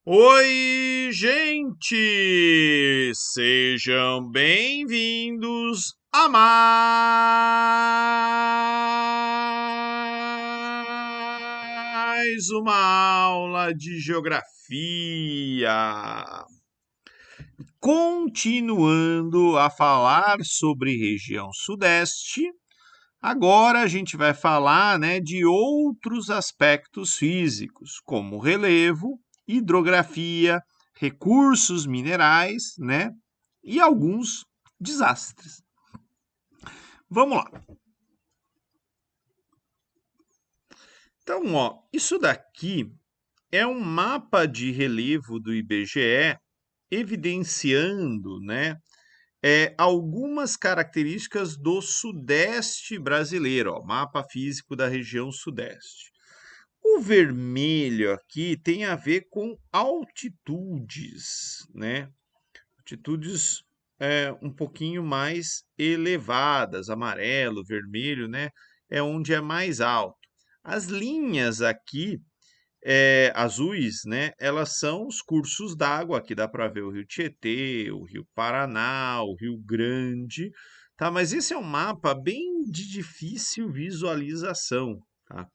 Oi, gente! Sejam bem-vindos a mais uma aula de geografia. Continuando a falar sobre região sudeste, agora a gente vai falar, né, de outros aspectos físicos, como relevo, hidrografia, recursos minerais, né, e alguns desastres. Vamos lá. Então, ó, isso daqui é um mapa de relevo do IBGE evidenciando, né, algumas características do Sudeste brasileiro, ó, mapa físico da região Sudeste. O vermelho aqui tem a ver com altitudes, né? Altitudes um pouquinho mais elevadas, amarelo, vermelho, né? É onde é mais alto. As linhas aqui azuis, né? Elas são os cursos d'água. Aqui dá para ver o Rio Tietê, o Rio Paraná, o Rio Grande, tá? Mas esse é um mapa bem de difícil visualização, tá?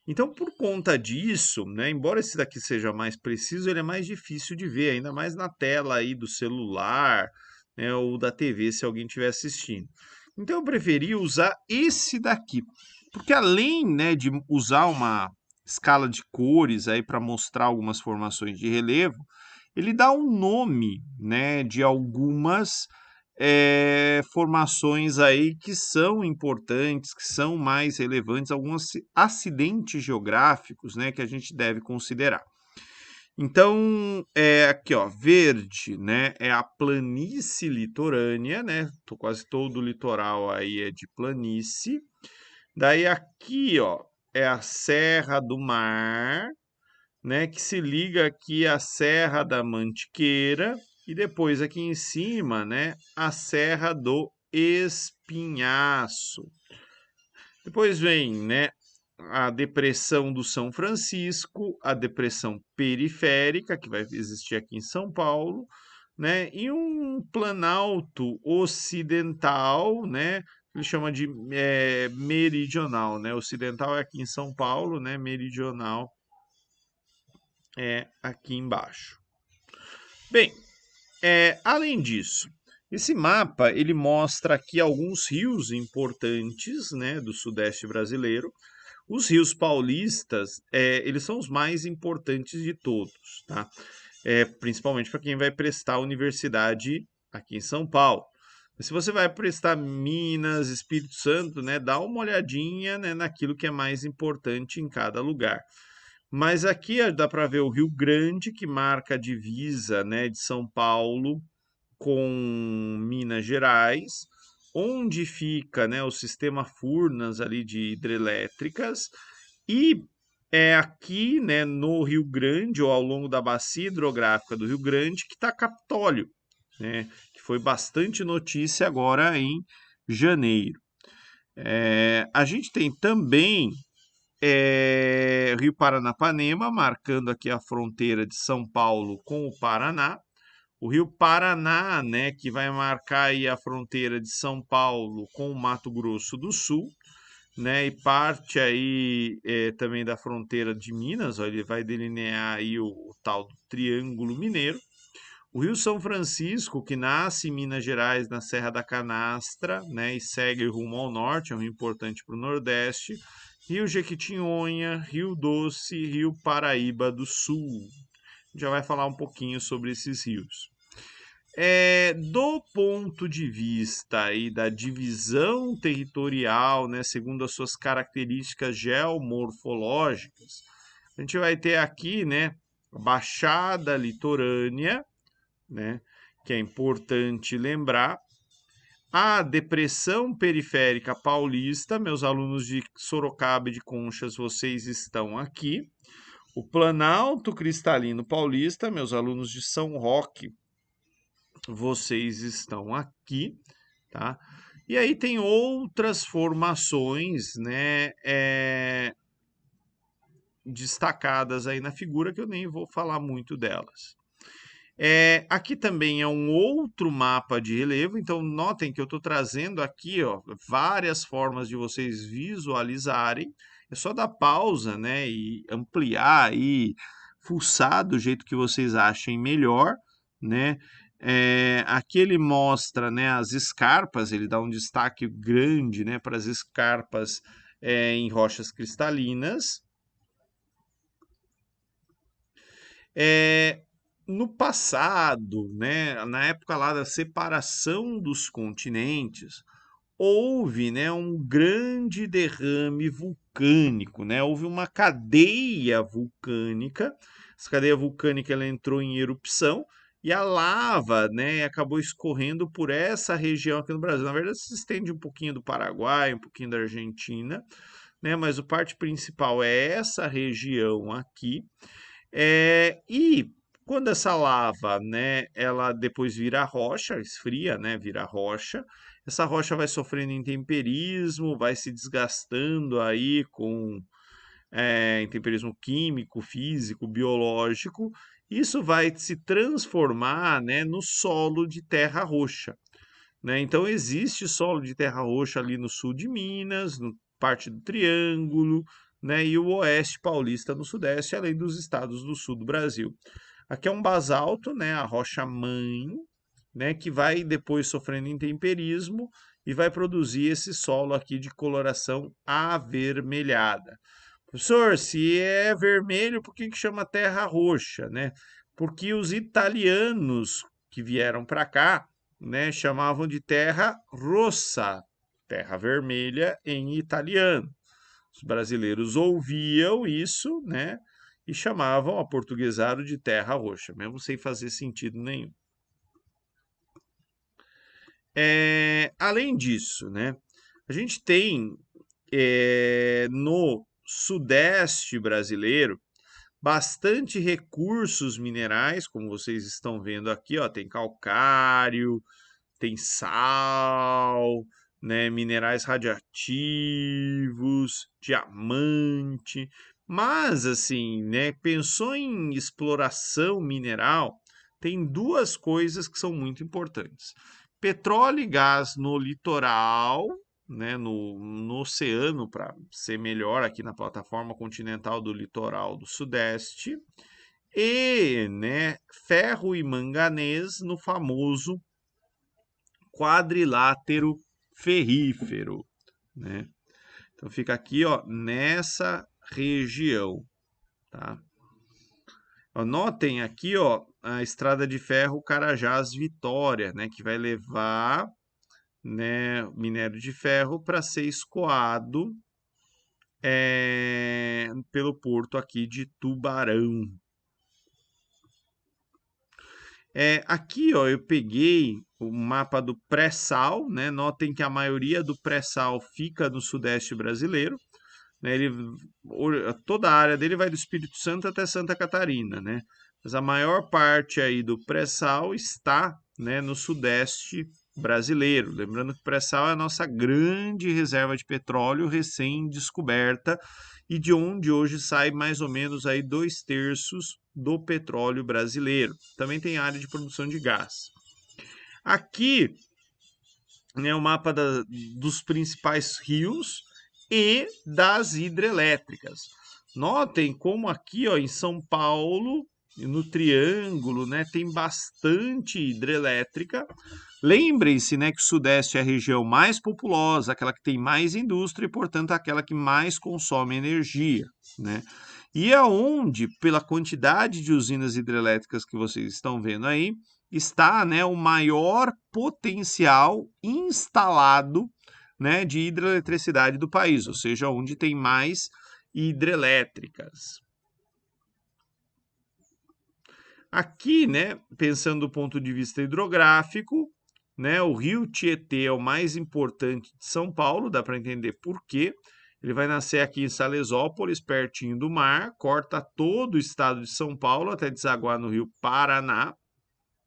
Então, por conta disso, né, embora esse daqui seja mais preciso, ele é mais difícil de ver, ainda mais na tela aí do celular, né, ou da TV, se alguém estiver assistindo. Então, eu preferi usar esse daqui, porque além, né, de usar uma escala de cores aí para mostrar algumas formações de relevo, ele dá um nome, né, de algumas formações aí que são importantes, que são mais relevantes, alguns acidentes geográficos, né, que a gente deve considerar. Então, aqui, ó, verde, né, é a planície litorânea, né, quase todo o litoral aí é de planície. Daí aqui, ó, é a Serra do Mar, né, que se liga aqui à Serra da Mantiqueira e depois aqui em cima, né, a Serra do Espinhaço. Depois vem, né, a depressão do São Francisco, a depressão periférica, que vai existir aqui em São Paulo, né, e um planalto ocidental, né, ele chama de meridional, né, ocidental é aqui em São Paulo, né, meridional é aqui embaixo. Bem, além disso, esse mapa ele mostra aqui alguns rios importantes, né, do Sudeste brasileiro. Os rios paulistas, eles são os mais importantes de todos, tá? Principalmente para quem vai prestar a universidade aqui em São Paulo. Se você vai prestar Minas, Espírito Santo, né, dá uma olhadinha, né, naquilo que é mais importante em cada lugar. Mas aqui dá para ver o Rio Grande, que marca a divisa, né, de São Paulo com Minas Gerais, onde fica, né, o sistema Furnas ali de hidrelétricas, e é aqui, né, no Rio Grande, ou ao longo da bacia hidrográfica do Rio Grande, que está Capitólio, né, que foi bastante notícia agora em janeiro. A gente tem também Rio Paranapanema, marcando aqui a fronteira de São Paulo com o Paraná. O Rio Paraná, né, que vai marcar aí a fronteira de São Paulo com o Mato Grosso do Sul, né, e parte aí também da fronteira de Minas, ó, ele vai delinear aí o tal do Triângulo Mineiro. O Rio São Francisco, que nasce em Minas Gerais, na Serra da Canastra, né, e segue rumo ao norte, é um rio importante para o Nordeste. Rio Jequitinhonha, Rio Doce, Rio Paraíba do Sul. A gente já vai falar um pouquinho sobre esses rios. Do ponto de vista aí da divisão territorial, né, segundo as suas características geomorfológicas, a gente vai ter aqui, né, a Baixada Litorânea, né, que é importante lembrar, a depressão periférica paulista, meus alunos de Sorocaba e de Conchas, vocês estão aqui. O Planalto Cristalino Paulista, meus alunos de São Roque, vocês estão aqui, tá? E aí tem outras formações, né, destacadas aí na figura, que eu nem vou falar muito delas. Aqui também é um outro mapa de relevo, então notem que eu estou trazendo aqui, ó, várias formas de vocês visualizarem. É só dar pausa, né, e ampliar e fuçar do jeito que vocês achem melhor, né? Aqui ele mostra, né, as escarpas, ele dá um destaque grande, né, para as escarpas em rochas cristalinas. É, no passado, né, na época lá da separação dos continentes, houve, né, um grande derrame vulcânico, né? Houve uma cadeia vulcânica. Essa cadeia vulcânica ela entrou em erupção e a lava, né, acabou escorrendo por essa região aqui no Brasil. Na verdade, se estende um pouquinho do Paraguai, um pouquinho da Argentina, né? Mas o parte principal é essa região aqui. E quando essa lava, né, ela depois vira rocha, esfria, né, vira rocha, essa rocha vai sofrendo intemperismo, vai se desgastando aí com intemperismo químico, físico, biológico. Isso vai se transformar, né, no solo de terra roxa, né? Então existe solo de terra roxa ali no sul de Minas, no parte do Triângulo, né? E o oeste paulista no sudeste, além dos estados do sul do Brasil. Aqui é um basalto, né? A rocha mãe, né? Que vai depois sofrendo intemperismo e vai produzir esse solo aqui de coloração avermelhada. Professor, se é vermelho, por que chama terra roxa, né? Porque os italianos que vieram para cá, né, chamavam de terra rossa, terra vermelha em italiano. Os brasileiros ouviam isso, né, e chamavam, aportuguesado, de terra roxa, mesmo sem fazer sentido nenhum. Além disso, né, a gente tem no sudeste brasileiro bastante recursos minerais, como vocês estão vendo aqui, ó, tem calcário, tem sal, né, minerais radioativos, diamante. Mas assim, né, pensou em exploração mineral, tem duas coisas que são muito importantes. Petróleo e gás no litoral, né, no oceano, para ser melhor aqui na plataforma continental do litoral do Sudeste, e, né, ferro e manganês no famoso quadrilátero ferrífero, né? Então fica aqui, ó, nessa região, tá? Notem aqui, ó, a estrada de ferro Carajás Vitória, né, que vai levar, né, minério de ferro para ser escoado pelo porto aqui de Tubarão. Aqui, ó, eu peguei o mapa do pré-sal, né? Notem que a maioria do pré-sal fica no sudeste brasileiro, né? Toda a área dele vai do Espírito Santo até Santa Catarina, né? Mas a maior parte aí do pré-sal está, né, no sudeste brasileiro. Lembrando que o pré-sal é a nossa grande reserva de petróleo recém-descoberta e de onde hoje sai mais ou menos aí 2/3 do petróleo brasileiro. Também tem área de produção de gás. Aqui, né, o mapa dos principais rios e das hidrelétricas. Notem como aqui, ó, em São Paulo, no Triângulo, né, tem bastante hidrelétrica. Lembrem-se, né, que o Sudeste é a região mais populosa, aquela que tem mais indústria e, portanto, aquela que mais consome energia, né? E aonde, pela quantidade de usinas hidrelétricas que vocês estão vendo aí, está, né, o maior potencial instalado, né, de hidroeletricidade do país, ou seja, onde tem mais hidrelétricas. Aqui, né, pensando do ponto de vista hidrográfico, né, o rio Tietê é o mais importante de São Paulo, dá para entender por quê. Ele vai nascer aqui em Salesópolis, pertinho do mar, corta todo o estado de São Paulo até desaguar no rio Paraná,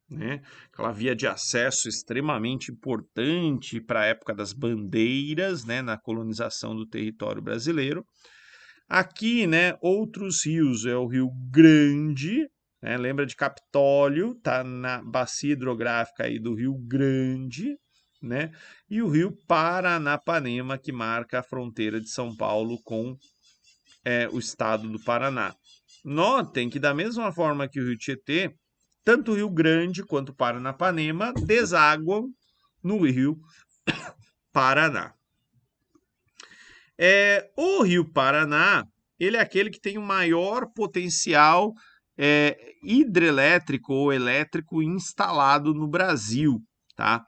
né? Aquela via de acesso extremamente importante para a época das bandeiras, né, na colonização do território brasileiro. Aqui, né, outros rios, é o Rio Grande, né, lembra de Capitólio, tá na bacia hidrográfica aí do Rio Grande, né, e o Rio Paranapanema, que marca a fronteira de São Paulo com o estado do Paraná. Notem que da mesma forma que o Rio Tietê, tanto o Rio Grande quanto o Paranapanema desaguam no Rio Paraná. O Rio Paraná, ele é aquele que tem o maior potencial hidrelétrico ou elétrico instalado no Brasil, tá?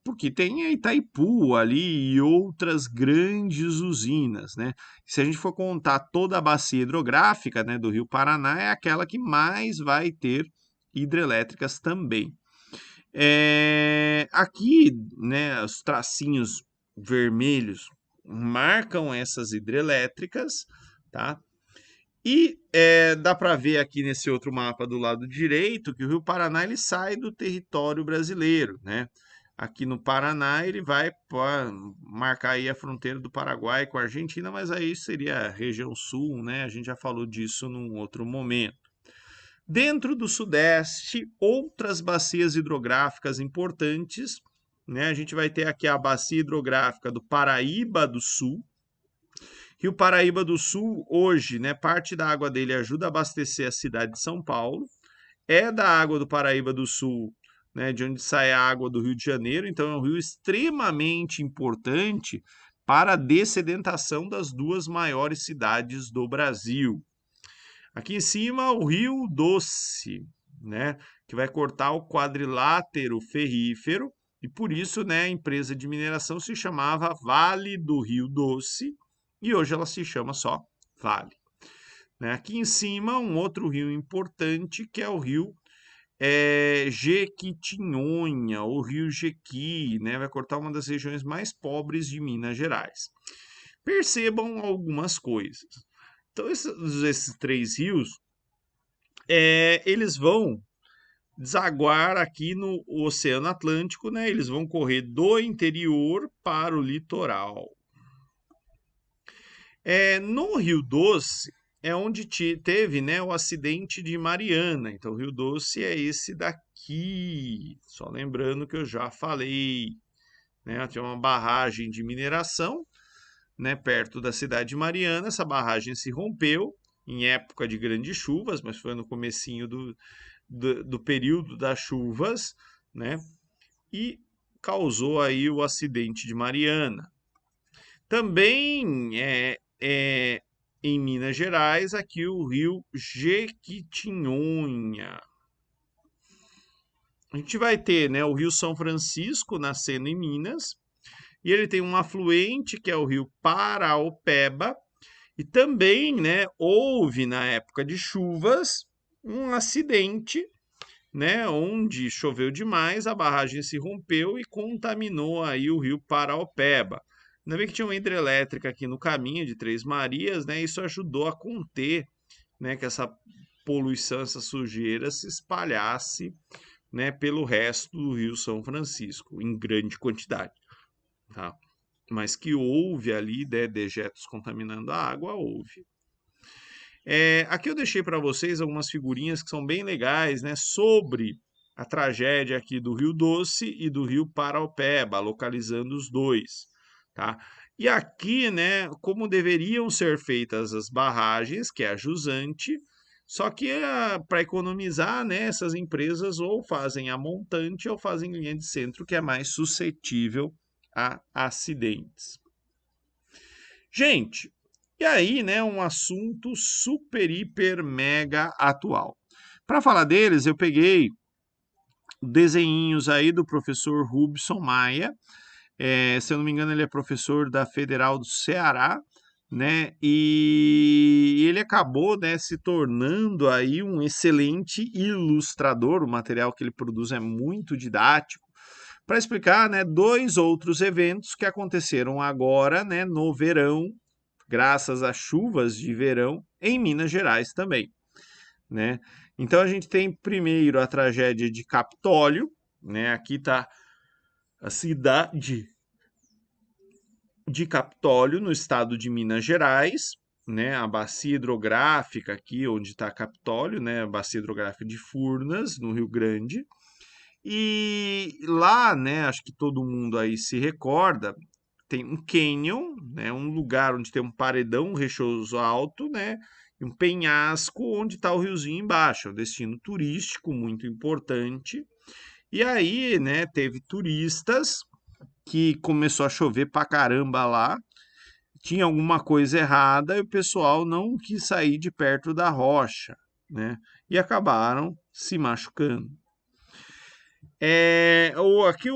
Porque tem a Itaipu ali e outras grandes usinas, né? Se a gente for contar toda a bacia hidrográfica, né, do Rio Paraná, é aquela que mais vai ter hidrelétricas também. Aqui, né, os tracinhos vermelhos marcam essas hidrelétricas, tá? E dá para ver aqui nesse outro mapa do lado direito que o Rio Paraná ele sai do território brasileiro, né? Aqui no Paraná ele vai marcar aí a fronteira do Paraguai com a Argentina, mas aí seria a região sul, né? A gente já falou disso num outro momento. Dentro do Sudeste, outras bacias hidrográficas importantes, né? A gente vai ter aqui a bacia hidrográfica do Paraíba do Sul. Rio Paraíba do Sul, hoje, né, parte da água dele ajuda a abastecer a cidade de São Paulo. É da água do Paraíba do Sul, né, de onde sai a água do Rio de Janeiro. Então, é um rio extremamente importante para a dessedentação das duas maiores cidades do Brasil. Aqui em cima, o Rio Doce, né, que vai cortar o quadrilátero ferrífero, e por isso, né, a empresa de mineração se chamava Vale do Rio Doce, e hoje ela se chama só Vale. Né? Aqui em cima, um outro rio importante, que é o rio Jequitinhonha, ou rio Jequi, né? Vai cortar uma das regiões mais pobres de Minas Gerais. Percebam algumas coisas. Então, esses três rios, eles vão desaguar aqui no Oceano Atlântico, né? Eles vão correr do interior para o litoral. No Rio Doce é onde teve, né, o acidente de Mariana. Então, o Rio Doce é esse daqui. Só lembrando que eu já falei, né? Tinha uma barragem de mineração, né, perto da cidade de Mariana. Essa barragem se rompeu em época de grandes chuvas, mas foi no comecinho do período das chuvas, né? E causou aí o acidente de Mariana. Também em Minas Gerais, aqui o rio Jequitinhonha. A gente vai ter, né, o rio São Francisco nascendo em Minas, e ele tem um afluente que é o rio Paraopeba, e também, né, houve na época de chuvas um acidente, né, onde choveu demais, a barragem se rompeu e contaminou aí o rio Paraopeba. Ainda bem que tinha uma hidrelétrica aqui no caminho de Três Marias, né? Isso ajudou a conter, né, que essa poluição, essa sujeira se espalhasse, né, pelo resto do Rio São Francisco, em grande quantidade, tá? Mas que houve ali, né, dejetos contaminando a água, houve. Aqui eu deixei para vocês algumas figurinhas que são bem legais, né, sobre a tragédia aqui do Rio Doce e do Rio Paraopeba, localizando os dois, tá? E aqui, né, como deveriam ser feitas as barragens, que é a jusante, só que para economizar, né, essas empresas ou fazem a montante ou fazem linha de centro, que é mais suscetível a acidentes. Gente, e aí, né, um assunto super, hiper, mega atual. Para falar deles, eu peguei desenhinhos aí do professor Rubson Maia. Se eu não me engano, ele é professor da Federal do Ceará, né? E ele acabou, né, se tornando aí um excelente ilustrador. O material que ele produz é muito didático para explicar, né, dois outros eventos que aconteceram agora, né, no verão, graças às chuvas de verão em Minas Gerais também, né? Então a gente tem primeiro a tragédia de Capitólio, né? Aqui está a cidade de Capitólio, no estado de Minas Gerais, né? A bacia hidrográfica aqui, onde está Capitólio, né? A bacia hidrográfica de Furnas, no Rio Grande. E lá, né? Acho que todo mundo aí se recorda, tem um canyon, né? Um lugar onde tem um paredão rochoso alto, né? E um penhasco onde está o riozinho embaixo. É um destino turístico muito importante. E aí, né? Teve turistas que começou a chover pra caramba lá, tinha alguma coisa errada e o pessoal não quis sair de perto da rocha, né? E acabaram se machucando. Aqui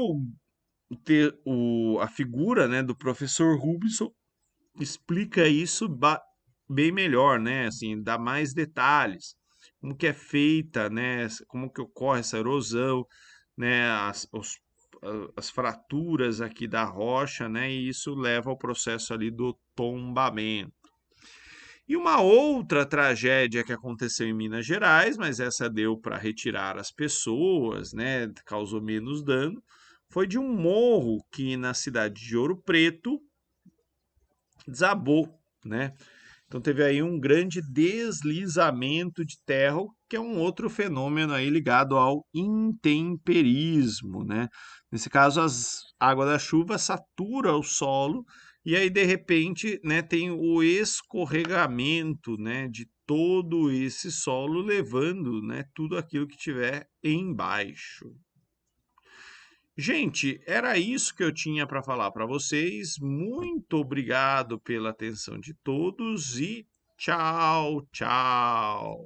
a figura, né, do professor Rubinson explica isso bem melhor, né? Assim, dá mais detalhes, como que é feita, né? Como que ocorre essa erosão, né? As fraturas aqui da rocha, né? E isso leva ao processo ali do tombamento. E uma outra tragédia que aconteceu em Minas Gerais, mas essa deu para retirar as pessoas, né? Causou menos dano, foi de um morro que na cidade de Ouro Preto desabou, né? Então teve aí um grande deslizamento de terra, que é um outro fenômeno aí ligado ao intemperismo, né? Nesse caso, as águas da chuva satura o solo e aí de repente, né, tem o escorregamento, né, de todo esse solo levando, né, tudo aquilo que tiver embaixo. Gente, era isso que eu tinha para falar para vocês. Muito obrigado pela atenção de todos e tchau, tchau.